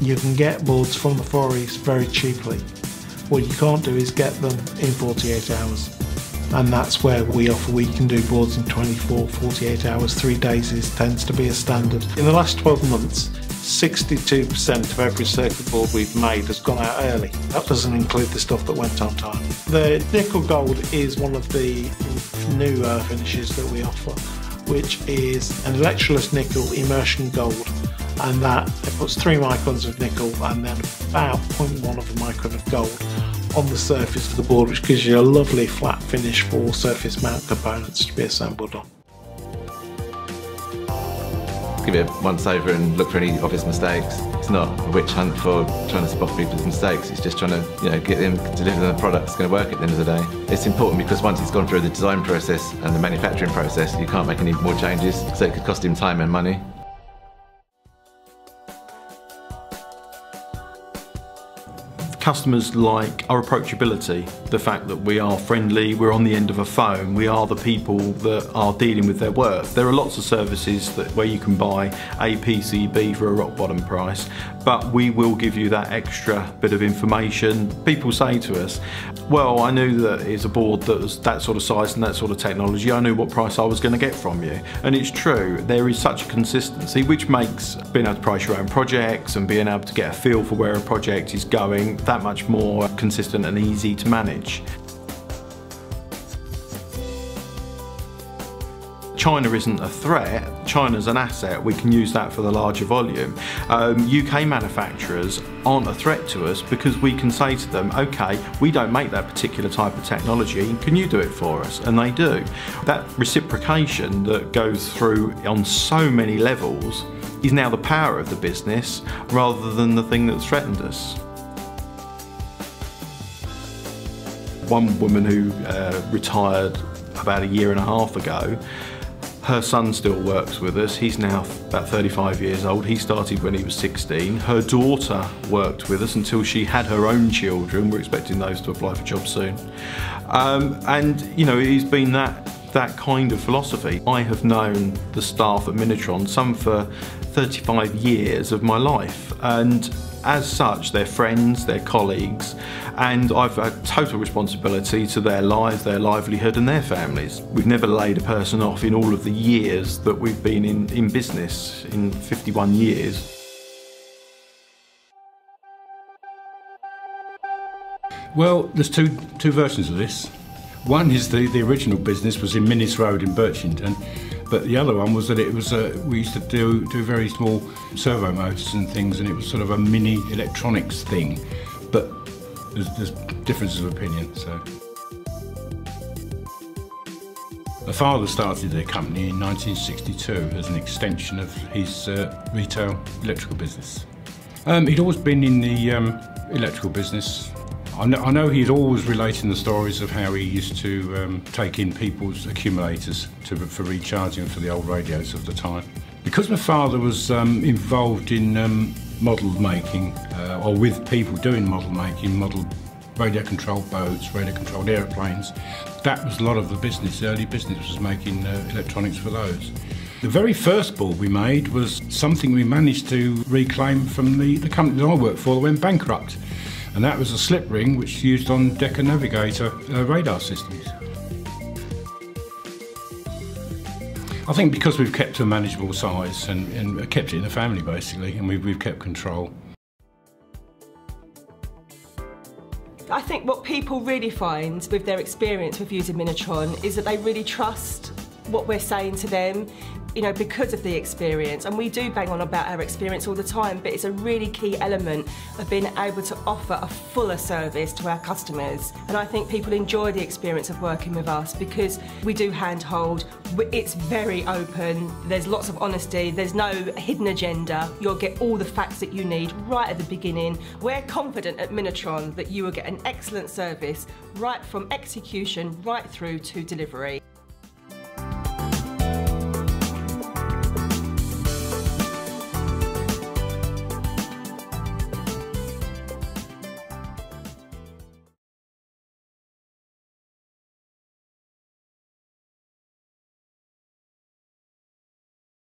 You can get boards from the Far East very cheaply. What you can't do is get them in 48 hours. And that's where we offer, we can do boards in 24, 48 hours, 3 days tends to be a standard. In the last 12 months, 62% of every circuit board we've made has gone out early. That doesn't include the stuff that went on time. The nickel gold is one of the newer finishes that we offer, which is an electroless nickel immersion gold, and that it puts 3 microns of nickel and then about 0.1 of a micron of gold on the surface of the board, which gives you a lovely flat finish for surface mount components to be assembled on. Give it a once over and look for any obvious mistakes. It's not a witch hunt for trying to spot people's mistakes. It's just trying to, get them to deliver the product that's going to work at the end of the day. It's important because once it's gone through the design process and the manufacturing process, you can't make any more changes, so it could cost him time and money. Customers like our approachability, the fact that we are friendly, we're on the end of a phone, we are the people that are dealing with their work. There are lots of services where you can buy a PCB for a rock bottom price, but we will give you that extra bit of information. People say to us, well, I knew that it's a board that was that sort of size and that sort of technology, I knew what price I was going to get from you. And it's true, there is such a consistency which makes being able to price your own projects and being able to get a feel for where a project is going that much more consistent and easy to manage. China isn't a threat, China's an asset, we can use that for the larger volume. UK manufacturers aren't a threat to us because we can say to them, okay, we don't make that particular type of technology, can you do it for us? And they do. That reciprocation that goes through on so many levels is now the power of the business rather than the thing that's threatened us. One woman who retired about 1.5 years ago, her son still works with us. He's now about 35 years old. He started when he was 16. Her daughter worked with us until she had her own children. We're expecting those to apply for jobs soon. And it's been that kind of philosophy. I have known the staff at Minnitron, some for 35 years of my life, and as such they're friends, they're colleagues, and I've had total responsibility to their lives, their livelihood and their families. We've never laid a person off in all of the years that we've been in business, in 51 years. Well, there's two versions of this. One is the original business was in Minnis Road in Birchington, but the other one was that it was we used to do very small servo motors and things, and it was sort of a mini electronics thing. But there's differences of opinion. So, my father started the company in 1962 as an extension of his retail electrical business. He'd always been in the electrical business. I know he's always relating the stories of how he used to take in people's accumulators for recharging for the old radios of the time. Because my father was involved in model making, or with people doing model making, model radio-controlled boats, radio-controlled aeroplanes, that was a lot of the business. The early business was making electronics for those. The very first board we made was something we managed to reclaim from the company that I worked for that went bankrupt. And that was a slip ring which used on Decker Navigator radar systems. I think because we've kept to a manageable size and kept it in the family basically, and we've kept control. I think what people really find with their experience with using Minnitron is that they really trust what we're saying to them, because of the experience. And we do bang on about our experience all the time, but it's a really key element of being able to offer a fuller service to our customers. And I think people enjoy the experience of working with us because we do handhold, it's very open, there's lots of honesty, there's no hidden agenda. You'll get all the facts that you need right at the beginning. We're confident at Minnitron that you will get an excellent service right from execution right through to delivery.